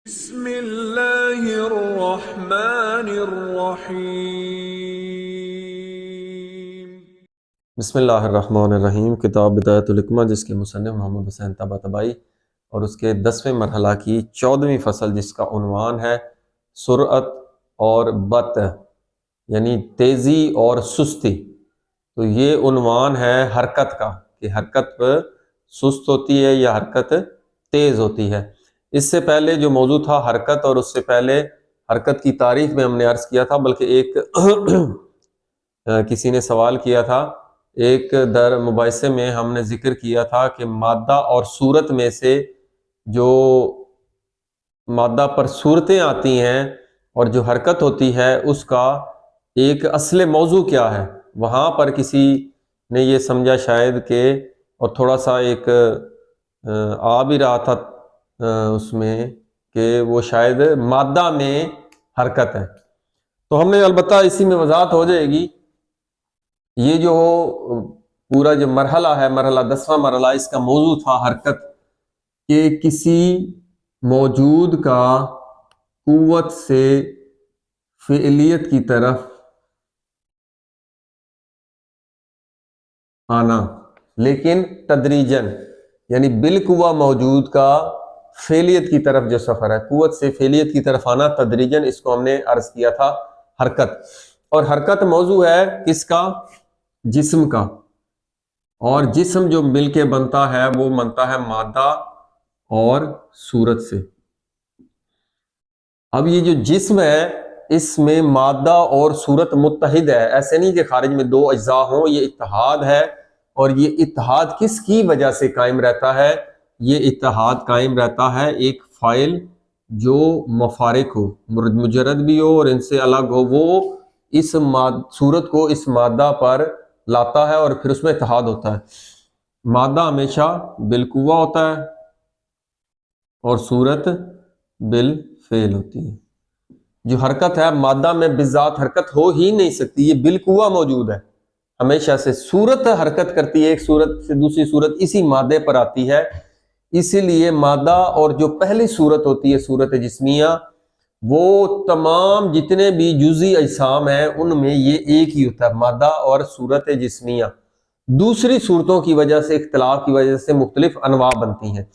بسم اللہ الرحمن الرحیم۔ بسم اللہ الرحمن الرحیم۔ کتاب بدایت الحکمہ جس کے مصنف محمد حسین طباطبائی اور اس کے 10ویں مرحلہ کی 14ویں فصل جس کا عنوان ہے سرعت اور بطء یعنی تیزی اور سستی۔ تو یہ عنوان ہے حرکت کا کہ حرکت سست ہوتی ہے یا حرکت تیز ہوتی ہے۔ اس سے پہلے جو موضوع تھا حرکت، اور اس سے پہلے حرکت کی تعریف میں ہم نے عرض کیا تھا، بلکہ ایک کسی نے سوال کیا تھا، ایک در مباحثے میں ہم نے ذکر کیا تھا کہ مادہ اور صورت میں سے جو مادہ پر صورتیں آتی ہیں اور جو حرکت ہوتی ہے اس کا ایک اصل موضوع کیا ہے۔ وہاں پر کسی نے یہ سمجھا شاید کہ، اور تھوڑا سا ایک آ بھی رہا تھا اس میں کہ وہ شاید مادہ میں حرکت ہے۔ تو ہم نے البتہ اسی میں وضاحت ہو جائے گی، یہ جو پورا جو مرحلہ ہے، مرحلہ 10واں مرحلہ، اس کا موضوع تھا حرکت، کہ کسی موجود کا قوت سے فعلیت کی طرف آنا، لیکن تدریجاً، یعنی بالقوہ موجود کا فعلیت کی طرف جو سفر ہے، قوت سے فعلیت کی طرف آنا تدریجاً، اس کو ہم نے عرض کیا تھا حرکت۔ اور حرکت موضوع ہے کس کا؟ جسم کا، اور جسم جو مل کے بنتا ہے وہ بنتا ہے مادہ اور صورت سے۔ اب یہ جو جسم ہے اس میں مادہ اور صورت متحد ہے، ایسے نہیں کہ خارج میں دو اجزاء ہوں، یہ اتحاد ہے۔ اور یہ اتحاد کس کی وجہ سے قائم رہتا ہے؟ یہ اتحاد قائم رہتا ہے ایک فاعل جو مفارق ہو، مجرد بھی ہو اور ان سے الگ ہو، وہ اس صورت کو اس مادہ پر لاتا ہے اور پھر اس میں اتحاد ہوتا ہے۔ مادہ ہمیشہ بالقوہ ہوتا ہے اور صورت بالفعل ہوتی ہے۔ جو حرکت ہے مادہ میں بذات حرکت ہو ہی نہیں سکتی، یہ بالقوہ موجود ہے ہمیشہ سے۔ صورت حرکت کرتی ہے، ایک صورت سے دوسری صورت اسی مادے پر آتی ہے۔ اسی لیے مادہ اور جو پہلی صورت ہوتی ہے صورت جسمیہ، وہ تمام جتنے بھی جزئی اجسام ہیں ان میں یہ ایک ہی ہوتا ہے، مادہ اور صورت جسمیہ۔ دوسری صورتوں کی وجہ سے، اختلاف کی وجہ سے مختلف انواع بنتی ہیں،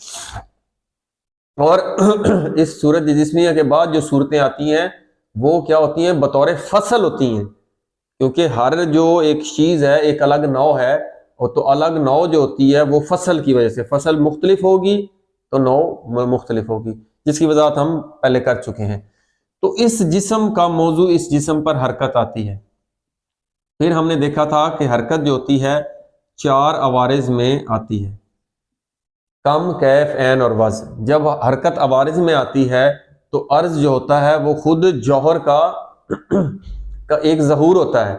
اور اس صورت جسمیہ کے بعد جو صورتیں آتی ہیں وہ کیا ہوتی ہیں؟ بطور فصل ہوتی ہیں، کیونکہ ہر جو ایک چیز ہے ایک الگ نوع ہے، اور تو الگ نوع جو ہوتی ہے وہ فصل کی وجہ سے، فصل مختلف ہوگی تو نوع مختلف ہوگی، جس کی وضاحت ہم پہلے کر چکے ہیں۔ تو اس جسم کا موضوع، اس جسم پر حرکت آتی ہے۔ پھر ہم نے دیکھا تھا کہ حرکت جو ہوتی ہے 4 عوارض میں آتی ہے، کم، کیف، عین اور وزن۔ جب حرکت عوارض میں آتی ہے تو عرض جو ہوتا ہے وہ خود جوہر کا ایک ظہور ہوتا ہے۔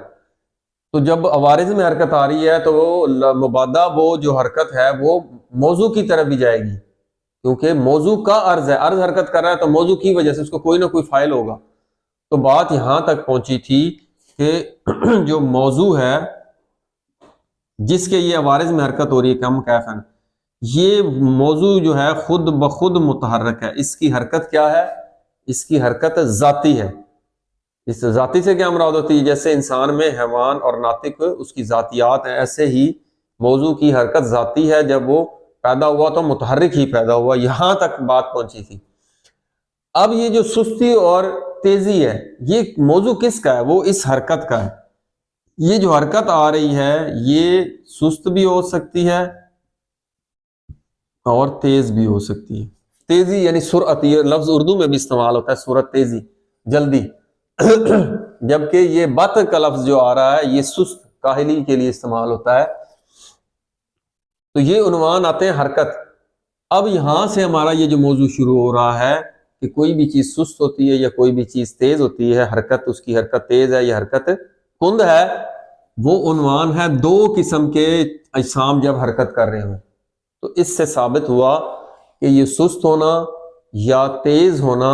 تو جب عوارض میں حرکت آ رہی ہے تو وہ مبادہ، وہ جو حرکت ہے وہ موضوع کی طرف بھی جائے گی، کیونکہ موضوع کا عرض ہے، عرض حرکت کر رہا ہے تو موضوع کی وجہ سے اس کو کوئی نہ کوئی فاعل ہوگا۔ تو بات یہاں تک پہنچی تھی کہ جو موضوع ہے جس کے یہ عوارض میں حرکت ہو رہی ہے، کم، کیفن، یہ موضوع جو ہے خود بخود متحرک ہے۔ اس کی حرکت کیا ہے؟ اس کی حرکت ذاتی ہے۔ اس ذاتی سے کیا مراد ہوتی ہے؟ جیسے انسان میں حیوان اور ناطق اس کی ذاتیات ہیں، ایسے ہی موضوع کی حرکت ذاتی ہے، جب وہ پیدا ہوا تو متحرک ہی پیدا ہوا۔ یہاں تک بات پہنچی تھی۔ اب یہ جو سستی اور تیزی ہے، یہ موضوع کس کا ہے؟ وہ اس حرکت کا ہے۔ یہ جو حرکت آ رہی ہے یہ سست بھی ہو سکتی ہے اور تیز بھی ہو سکتی ہے۔ تیزی یعنی سرعت، یہ لفظ اردو میں بھی استعمال ہوتا ہے، سرعت، تیزی، جلدی۔ جبکہ یہ بطء کا لفظ جو آ رہا ہے یہ سست، کاہلی کے لیے استعمال ہوتا ہے۔ تو یہ عنوان آتے ہیں حرکت۔ اب یہاں سے ہمارا یہ جو موضوع شروع ہو رہا ہے کہ کوئی بھی چیز سست ہوتی ہے یا کوئی بھی چیز تیز ہوتی ہے، حرکت، اس کی حرکت تیز ہے یا حرکت کند ہے، وہ عنوان ہے 2 قسم کے اجسام جب حرکت کر رہے ہوں۔ تو اس سے ثابت ہوا کہ یہ سست ہونا یا تیز ہونا،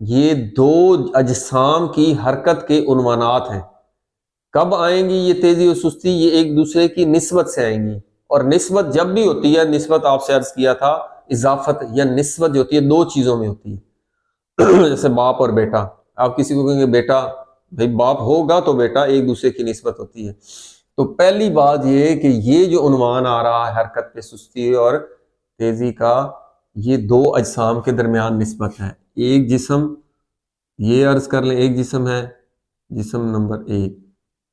یہ 2 اجسام کی حرکت کے عنوانات ہیں۔ کب آئیں گی یہ تیزی اور سستی؟ یہ ایک دوسرے کی نسبت سے آئیں گی، اور نسبت جب بھی ہوتی ہے، نسبت آپ سے عرض کیا تھا، اضافت یا نسبت جو ہوتی ہے 2 چیزوں میں ہوتی ہے۔ جیسے باپ اور بیٹا، آپ کسی کو کہیں گے بیٹا، بھائی باپ ہوگا تو بیٹا، ایک دوسرے کی نسبت ہوتی ہے۔ تو پہلی بات یہ کہ یہ جو عنوان آ رہا ہے حرکت پہ سستی اور تیزی کا، یہ دو اجسام کے درمیان نسبت ہے۔ ایک جسم، یہ عرض کر لیں ایک جسم ہے، جسم نمبر 1،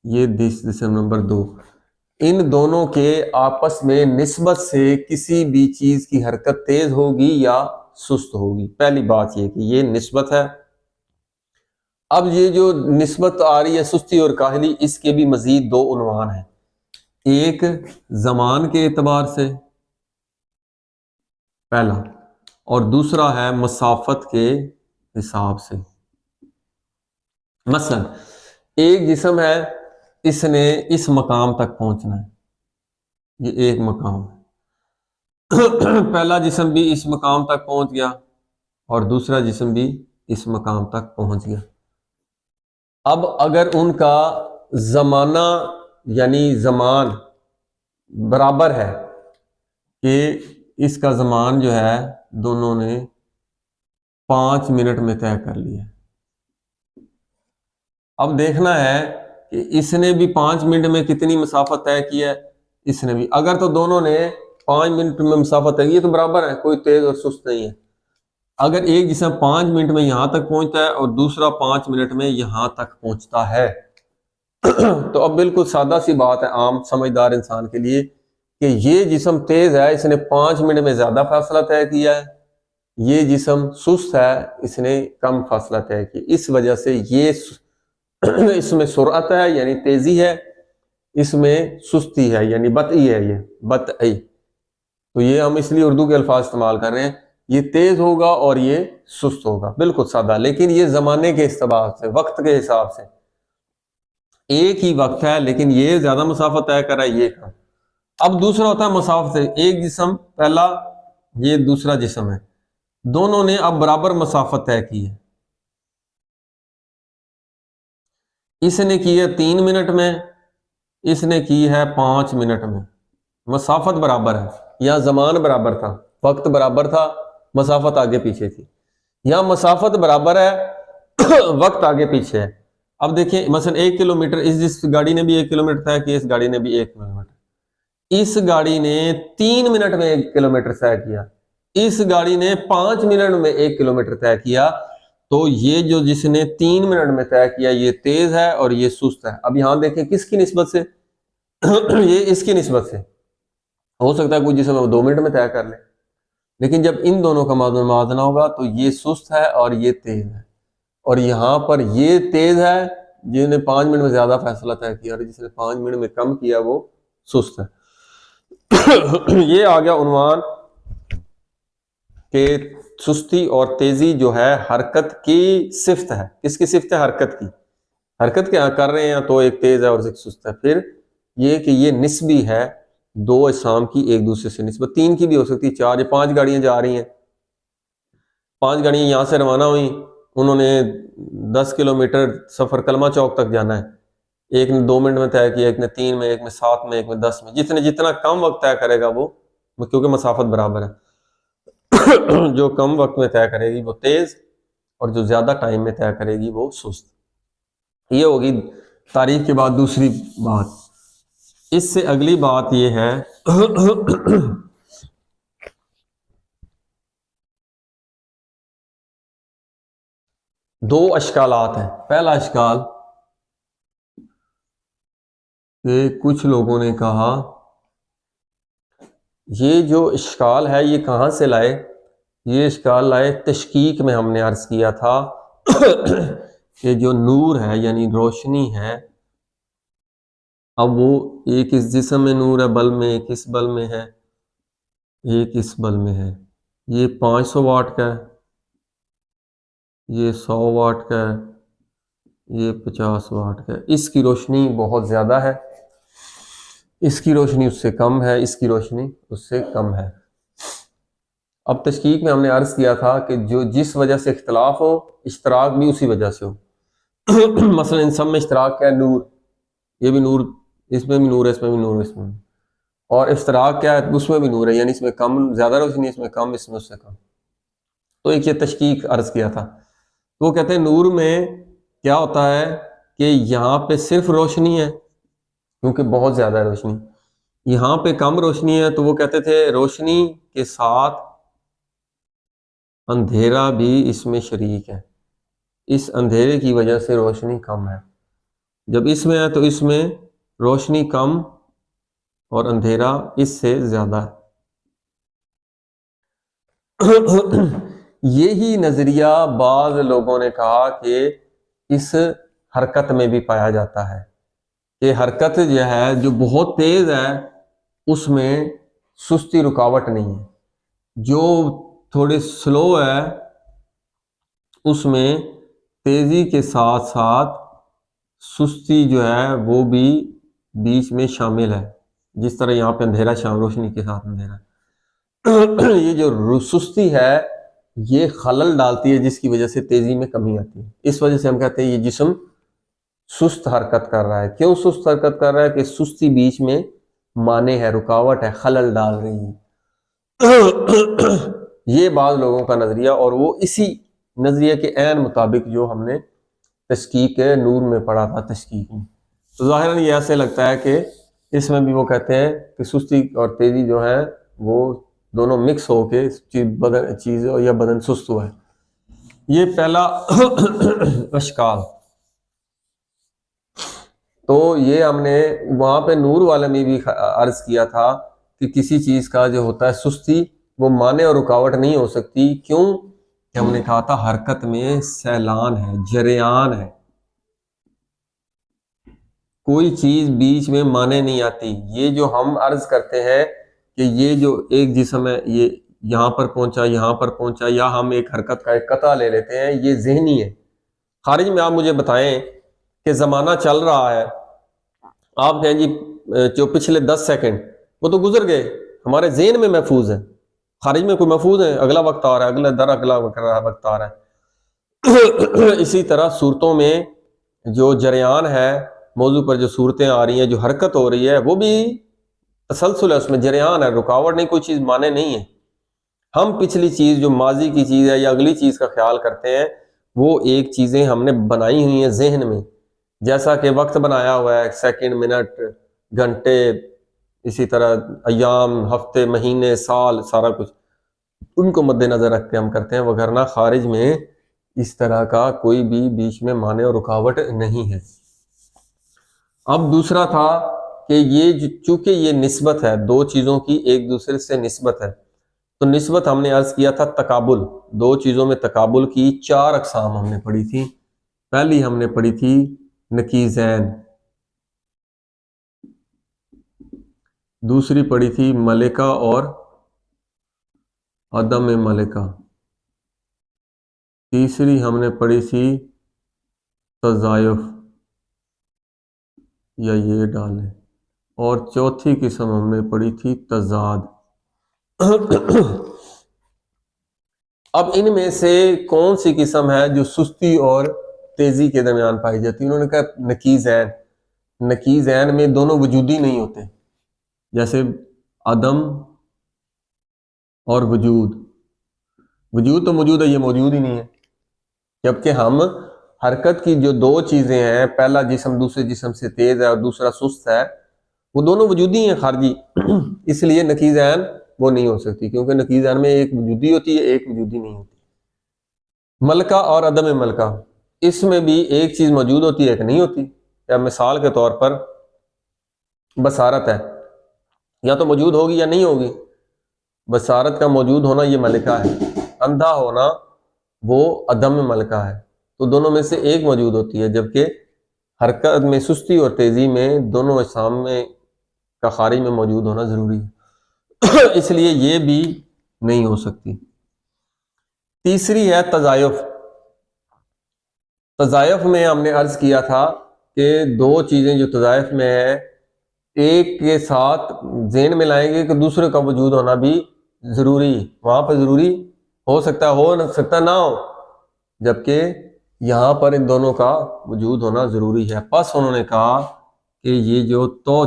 یہ جسم نمبر 2، ان دونوں کے آپس میں نسبت سے کسی بھی چیز کی حرکت تیز ہوگی یا سست ہوگی۔ پہلی بات یہ کہ یہ نسبت ہے۔ اب یہ جو نسبت آ رہی ہے سستی اور کاہلی، اس کے بھی مزید دو عنوان ہیں، ایک زمان کے اعتبار سے پہلا، اور دوسرا ہے مسافت کے حساب سے۔ مثلا ایک جسم ہے، اس نے اس مقام تک پہنچنا ہے، یہ ایک مقام ہے، پہلا جسم بھی اس مقام تک پہنچ گیا اور دوسرا جسم بھی اس مقام تک پہنچ گیا۔ اب اگر ان کا زمانہ یعنی زمان برابر ہے کہ اس کا زمان جو ہے دونوں نے 5 منٹ میں طے کر لیا، اب دیکھنا ہے کہ اس نے بھی 5 منٹ میں کتنی مسافت طے کی ہے، اس نے بھی، اگر تو دونوں نے 5 منٹ میں مسافت طے کی، یہ تو برابر ہے، کوئی تیز اور سست نہیں ہے۔ اگر ایک جسم 5 منٹ میں یہاں تک پہنچتا ہے اور دوسرا 5 منٹ میں یہاں تک پہنچتا ہے تو اب بالکل سادہ سی بات ہے عام سمجھدار انسان کے لیے کہ یہ جسم تیز ہے، اس نے 5 منٹ میں زیادہ فاصلہ طے کیا ہے، یہ جسم سست ہے، اس نے کم فاصلہ طے کیا، اس وجہ سے یہ اس میں سرعت ہے یعنی تیزی ہے، اس میں سستی ہے یعنی بطئی ہے، یہ بطئی۔ تو یہ ہم اس لیے اردو کے الفاظ استعمال کر رہے ہیں، یہ تیز ہوگا اور یہ سست ہوگا، بالکل سادہ، لیکن یہ زمانے کے اعتبار سے، وقت کے حساب سے ایک ہی وقت ہے، لیکن یہ زیادہ مسافت طے کر رہا ہے، یہ کم۔ اب دوسرا ہوتا ہے مسافت سے، ایک جسم پہلا، یہ دوسرا جسم ہے، دونوں نے اب برابر مسافت طے کی ہے، اس نے کی ہے 3 منٹ میں، اس نے کی ہے 5 منٹ میں، مسافت برابر ہے، یا زمان برابر تھا، وقت برابر تھا، مسافت آگے پیچھے تھی، یا مسافت برابر ہے وقت آگے پیچھے ہے۔ اب دیکھیں مثلا 1 کلومیٹر، اس گاڑی نے بھی 1 کلومیٹر طے کیا، اس گاڑی نے بھی 1 کلومیٹر، اس گاڑی نے 3 منٹ میں 1 کلومیٹر طے کیا، اس گاڑی نے 5 منٹ میں 1 کلومیٹر طے کیا، تو یہ جو جس نے 3 منٹ میں طے کیا یہ تیز ہے اور یہ سست ہے۔ اب یہاں دیکھیں کس کی نسبت سے یہ اس کی نسبت سے، ہو سکتا ہے کوئی جسم 2 منٹ میں طے کر لے، لیکن جب ان دونوں کا موازنہ ہوگا تو یہ سست ہے اور یہ تیز ہے، اور یہاں پر یہ تیز ہے جس نے 5 منٹ میں زیادہ فاصلہ طے کیا، اور جس نے 5 منٹ میں کم کیا وہ سست ہے۔ یہ آ گیا عنوان کہ سستی اور تیزی جو ہے حرکت کی صفت ہے۔ کس کی صفت ہے؟ حرکت کی، حرکت کیا کر رہے ہیں تو ایک تیز ہے اور ایک سست ہے۔ پھر یہ کہ یہ نسبی ہے، دو اجسام کی ایک دوسرے سے نسبت، 3 کی بھی ہو سکتی ہے، 4 یا 5 گاڑیاں جا رہی ہیں، 5 گاڑیاں یہاں سے روانہ ہوئیں، انہوں نے 10 کلومیٹر سفر کلمہ چوک تک جانا ہے، ایک نے 2 منٹ میں طے کیا، ایک نے 3 میں، ایک میں 7 میں، ایک میں 10 میں، جتنا کم وقت طے کرے گا وہ، کیونکہ مسافت برابر ہے، جو کم وقت میں طے کرے گی وہ تیز، اور جو زیادہ ٹائم میں طے کرے گی وہ سست۔ یہ ہوگی تاریخ کے بعد دوسری بات۔ اس سے اگلی بات یہ ہے دو اشکالات ہیں۔ پہلا اشکال کہ کچھ لوگوں نے کہا، یہ جو اشکال ہے یہ کہاں سے لائے؟ یہ اشکال لائے تشکیک میں، ہم نے عرض کیا تھا کہ جو نور ہے یعنی روشنی ہے، اب وہ ایک اس جسم میں نور ہے بلب میں، ایک اس بلب میں ہے، ایک اس بلب میں ہے، یہ 500 واٹ کا ہے، یہ 100 واٹ کا ہے، یہ 50 واٹ کا ہے، اس کی روشنی بہت زیادہ ہے، اس کی روشنی اس سے کم ہے، اس کی روشنی اس سے کم ہے۔ اب تشکیک میں ہم نے عرض کیا تھا کہ جو جس وجہ سے اختلاف ہو، اشتراک بھی اسی وجہ سے ہو۔ مثلا ان سب میں اشتراک کیا ہے؟ نور، یہ بھی نور، اس میں بھی نور ہے، اس میں بھی نور ہے، اس میں بھی، اور اشتراک کیا ہے؟ اس میں بھی نور ہے، یعنی اس میں کم زیادہ روشنی، اس میں کم، اس میں اس سے کم۔ تو ایک یہ تشکیک عرض کیا تھا۔ تو وہ کہتے ہیں نور میں کیا ہوتا ہے کہ یہاں پہ صرف روشنی ہے کیونکہ بہت زیادہ ہے روشنی، یہاں پہ کم روشنی ہے، تو وہ کہتے تھے روشنی کے ساتھ اندھیرا بھی اس میں شریک ہے، اس اندھیرے کی وجہ سے روشنی کم ہے، جب اس میں ہے تو اس میں روشنی کم اور اندھیرا اس سے زیادہ ہے۔ یہی نظریہ بعض لوگوں نے کہا کہ اس حرکت میں بھی پایا جاتا ہے کہ حرکت جو ہے جو بہت تیز ہے اس میں سستی رکاوٹ نہیں ہے، جو تھوڑی سلو ہے اس میں تیزی کے ساتھ ساتھ سستی جو ہے وہ بھی بیچ میں شامل ہے، جس طرح یہاں پہ اندھیرا روشنی کے ساتھ اندھیرا۔ یہ جو سستی ہے یہ خلل ڈالتی ہے جس کی وجہ سے تیزی میں کمی آتی ہے، اس وجہ سے ہم کہتے ہیں یہ جسم سست حرکت کر رہا ہے۔ کیوں سست حرکت کر رہا ہے؟ کہ سستی بیچ میں مانع ہے، رکاوٹ ہے، خلل ڈال رہی ہے۔ یہ بعض لوگوں کا نظریہ، اور وہ اسی نظریے کے عین مطابق جو ہم نے تشکیک نور میں پڑھا تھا تشکیک میں، تو ظاہراً یہ ایسے لگتا ہے کہ اس میں بھی وہ کہتے ہیں کہ سستی اور تیزی جو ہے وہ دونوں مکس ہو کے چیز یا بدن سست ہوا ہے۔ یہ پہلا اشکال۔ تو یہ ہم نے وہاں پہ نور والے میں بھی عرض کیا تھا کہ کسی چیز کا جو ہوتا ہے سستی وہ مانع اور رکاوٹ نہیں ہو سکتی، کیوں کہ ہم نے کہا تھا حرکت میں سیلان ہے، جریان ہے، کوئی چیز بیچ میں مانے نہیں آتی۔ یہ جو ہم عرض کرتے ہیں کہ یہ جو ایک جسم ہے یہ یہاں پر پہنچا یہاں پر پہنچا، یا ہم ایک حرکت کا ایک قطع لے لیتے ہیں، یہ ذہنی ہے۔ خارج میں آپ مجھے بتائیں کہ زمانہ چل رہا ہے، آپ کہیں جی جو پچھلے 10 سیکنڈ وہ تو گزر گئے، ہمارے ذہن میں محفوظ ہے، خارج میں کوئی محفوظ ہے؟ اگلا وقت آ رہا ہے، اگلا وقت آ رہا ہے۔ اسی طرح صورتوں میں جو جریان ہے، موضوع پر جو صورتیں آ رہی ہیں، جو حرکت ہو رہی ہے، وہ بھی تسلسل ہے، اس میں جریان ہے، رکاوٹ نہیں، کوئی چیز مانے نہیں ہے۔ ہم پچھلی چیز جو ماضی کی چیز ہے یا اگلی چیز کا خیال کرتے ہیں، وہ ایک چیزیں ہم نے بنائی ہوئی ہیں ذہن میں، جیسا کہ وقت بنایا ہوا ہے، سیکنڈ، منٹ، گھنٹے، اسی طرح ایام، ہفتے، مہینے، سال، سارا کچھ ان کو مد نظر رکھ کے ہم کرتے ہیں، وگرنہ خارج میں اس طرح کا کوئی بھی بیچ میں مانع اور رکاوٹ نہیں ہے۔ اب دوسرا تھا کہ یہ چونکہ یہ نسبت ہے، دو چیزوں کی ایک دوسرے سے نسبت ہے، تو نسبت ہم نے عرض کیا تھا تقابل، دو چیزوں میں تقابل کی 4 اقسام ہم نے پڑھی تھی۔ پہلی ہم نے پڑھی تھی نقیضین، دوسری پڑھی تھی ملکہ اور عدم ملکہ، تیسری ہم نے پڑھی تھی تضایف، یا یہ ڈالیں، اور چوتھی قسم ہم نے پڑھی تھی تضاد۔ اب ان میں سے کون سی قسم ہے جو سستی اور تیزی کے درمیان پائی جاتی ہے؟ انہوں نے کہا نقیضین۔ نقیضین میں دونوں وجودی نہیں ہوتے، جیسے عدم اور وجود۔ وجود تو موجود ہے، یہ موجود ہی نہیں ہے، جبکہ ہم حرکت کی جو دو چیزیں ہیں، پہلا جسم دوسرے جسم سے تیز ہے اور دوسرا سست ہے، وہ دونوں وجودی ہیں خارجی، اس لیے نقیضین وہ نہیں ہو سکتی، کیونکہ نقیضین میں ایک وجودی ہوتی ہے، ایک وجودی نہیں ہوتی۔ ملکہ اور عدم ملکہ، اس میں بھی ایک چیز موجود ہوتی ہے، ایک نہیں ہوتی۔ یا مثال کے طور پر بصارت ہے، یا تو موجود ہوگی یا نہیں ہوگی۔ بصارت کا موجود ہونا یہ ملکہ ہے، اندھا ہونا وہ عدم ملکہ ہے، تو دونوں میں سے ایک موجود ہوتی ہے، جبکہ حرکت میں سستی اور تیزی میں دونوں اجسام میں کا خارج میں موجود ہونا ضروری ہے، اس لیے یہ بھی نہیں ہو سکتی۔ تیسری ہے تضایف۔ تضایف میں ہم نے عرض کیا تھا کہ دو چیزیں جو تضایف میں ہے، ایک کے ساتھ ذہن میں لائیں گے کہ دوسرے کا وجود ہونا بھی ضروری، وہاں پہ ضروری ہو سکتا ہے، ہو سکتا نہ ہو، جبکہ یہاں پر ان دونوں کا وجود ہونا ضروری ہے۔ پس انہوں نے کہا کہ یہ جو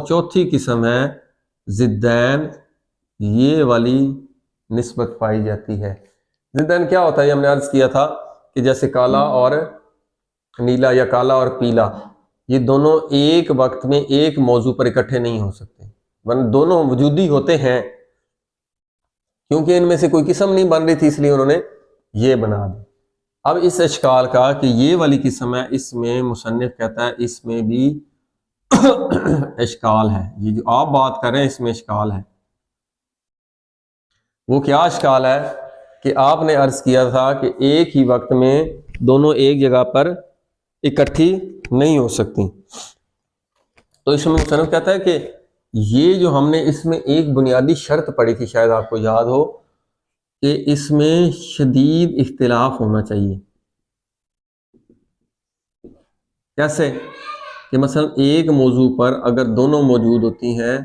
چوتھی قسم ہے ضدین، یہ والی نسبت پائی جاتی ہے۔ ضدین کیا ہوتا ہے؟ ہم نے عرض کیا تھا کہ جیسے کالا اور نیلا یا کالا اور پیلا، یہ دونوں ایک وقت میں ایک موضوع پر اکٹھے نہیں ہو سکتے، ورنہ دونوں وجودی ہوتے ہیں، کیونکہ ان میں سے کوئی قسم نہیں بن رہی تھی اس لیے انہوں نے یہ بنا دی۔ اب اس اشکال کا کہ یہ والی قسم ہے، اس میں مصنف کہتا ہے اس میں بھی اشکال ہے، یہ جو آپ بات کر رہے ہیں اس میں اشکال ہے۔ وہ کیا اشکال ہے کہ آپ نے عرض کیا تھا کہ ایک ہی وقت میں دونوں ایک جگہ پر اکٹھی نہیں ہو سکتی، تو اس میں مصنف کہتا ہے کہ یہ جو ہم نے اس میں ایک بنیادی شرط پڑھی تھی، شاید آپ کو یاد ہو، کہ اس میں شدید اختلاف ہونا چاہیے۔ کیسے؟ کہ مثلا ایک موضوع پر اگر دونوں موجود ہوتی ہیں،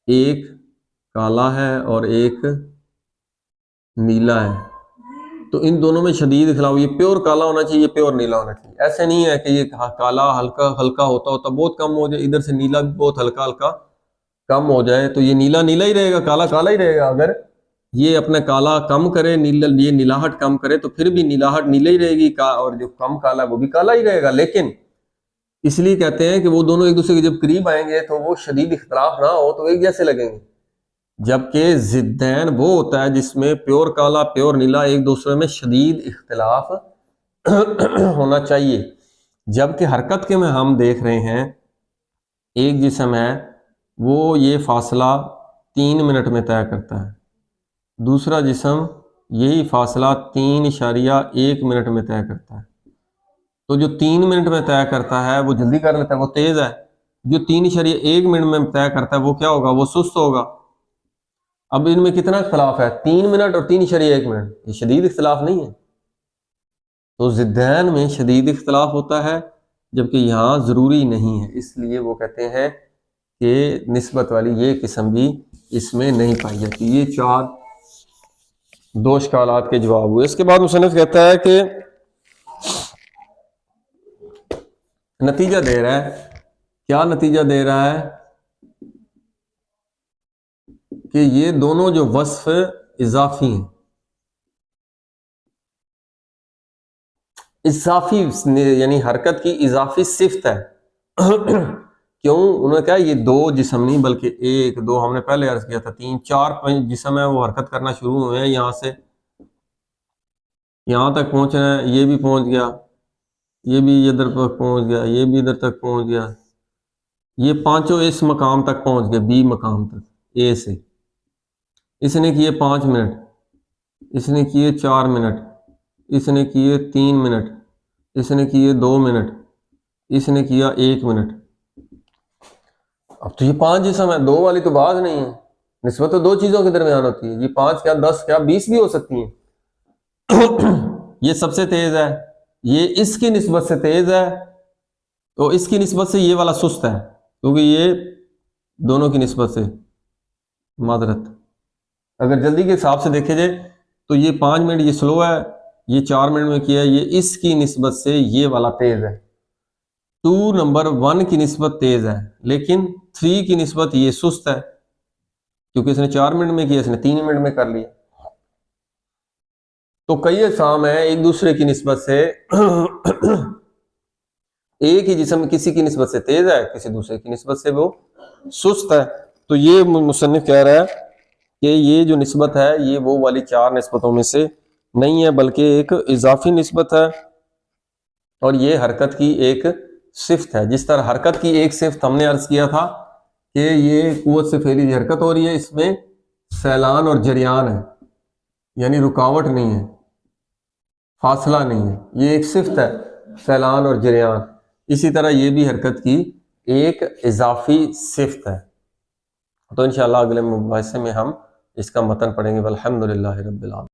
ایک کالا ہے اور ایک نیلا ہے، تو ان دونوں میں شدید اختلاف، یہ پیور کالا ہونا چاہیے، پیور نیلا ہونا چاہیے۔ ایسے نہیں ہے کہ یہ کالا ہلکا ہلکا ہوتا بہت کم ہو جائے، ادھر سے نیلا بھی بہت ہلکا ہلکا کم ہو جائے، تو یہ نیلا نیلا ہی رہے گا، کالا کالا ہی رہے گا۔ اگر یہ اپنا کالا کم کرے، نیلا یہ نیلاہٹ کم کرے، تو پھر بھی نیلاہٹ نیلا ہی رہے گی، اور جو کم کالا ہے وہ بھی کالا ہی رہے گا۔ لیکن اس لیے کہتے ہیں کہ وہ دونوں ایک دوسرے کے جب قریب آئیں گے تو وہ شدید اختلاف نہ ہو، تو ایک جیسے لگیں گے، جبکہ ضدین وہ ہوتا ہے جس میں پیور کالا پیور نیلا ایک دوسرے میں شدید اختلاف ہونا چاہیے۔ جبکہ حرکت کے میں ہم دیکھ رہے ہیں ایک جسم ہے وہ یہ فاصلہ 3 منٹ میں طے کرتا ہے، دوسرا جسم یہی فاصلہ 3.1 منٹ میں طے کرتا ہے، تو جو 3 منٹ میں طے کرتا ہے وہ جلدی کر لیتا ہے، وہ تیز ہے، جو 3.1 منٹ میں طے کرتا ہے وہ کیا ہوگا؟ وہ سست ہوگا۔ اب ان میں کتنا اختلاف ہے؟ 3 منٹ اور 3.1 منٹ، یہ شدید اختلاف نہیں ہے۔ تو ضدین میں شدید اختلاف ہوتا ہے، جبکہ یہاں ضروری نہیں ہے، اس لیے وہ کہتے ہیں کہ نسبت والی یہ قسم بھی اس میں نہیں پائی جاتی۔ یہ 2 اشکالات کے جواب ہوئے۔ اس کے بعد مصنف کہتا ہے کہ نتیجہ دے رہا ہے، کیا نتیجہ دے رہا ہے؟ کہ یہ دونوں جو وصف اضافی ہیں، اضافی یعنی حرکت کی اضافی صفت ہے۔ کیوں؟ انہوں نے کہا یہ 2 جسم نہیں بلکہ 1 2 ہم نے پہلے عرض کیا تھا 3 4 5 جسم ہیں، وہ حرکت کرنا شروع ہوئے ہیں، یہاں سے یہاں تک پہنچنا ہے، یہ بھی پہنچ گیا، یہ بھی ادھر تک پہنچ گیا، یہ بھی ادھر تک پہنچ گیا، یہ 5 اس مقام تک پہنچ گئے، بی مقام تک اے سے۔ اس نے کیے 5 منٹ، اس نے کیے 4 منٹ، اس نے کیے 3 منٹ، اس نے کیے 2 منٹ، اس نے کیا 1 منٹ۔ اب تو یہ 5 جسم ہے، 2 والی تو بات نہیں ہے، نسبت تو 2 چیزوں کے درمیان ہوتی ہے، یہ 5 کیا 10 کیا 20 بھی ہو سکتی ہیں۔ یہ سب سے تیز ہے، یہ اس کی نسبت سے تیز ہے، تو اس کی نسبت سے یہ والا سست ہے، کیونکہ یہ دونوں کی نسبت سے معذرت اگر جلدی کے حساب سے دیکھے جائے تو یہ 5 منٹ یہ سلو ہے، یہ 4 منٹ میں کیا ہے، یہ اس کی نسبت سے یہ والا تیز ہے، 2 نمبر 1 کی نسبت تیز ہے، لیکن 3 کی نسبت یہ سست ہے، کیونکہ اس نے 4 منٹ میں کیا، اس نے 3 منٹ میں کر لیا۔ تو کئی اقسام ہیں ایک دوسرے کی نسبت سے، ایک ہی جسم کسی کی نسبت سے تیز ہے، کسی دوسرے کی نسبت سے وہ سست ہے۔ تو یہ مصنف کہہ رہا ہے کہ یہ جو نسبت ہے یہ وہ والی 4 نسبتوں میں سے نہیں ہے، بلکہ ایک اضافی نسبت ہے، اور یہ حرکت کی ایک صفت ہے۔ جس طرح حرکت کی ایک صفت ہم نے عرض کیا تھا کہ یہ قوت سے پھیلی حرکت ہو رہی ہے، اس میں سیلان اور جریان ہے، یعنی رکاوٹ نہیں ہے، فاصلہ نہیں ہے، یہ ایک صفت ہے سیلان اور جریان۔ اسی طرح یہ بھی حرکت کی ایک اضافی صفت ہے۔ تو انشاءاللہ اگلے مباحثے میں ہم اس کا متن پڑھیں گے۔ والحمدللہ رب العالمین۔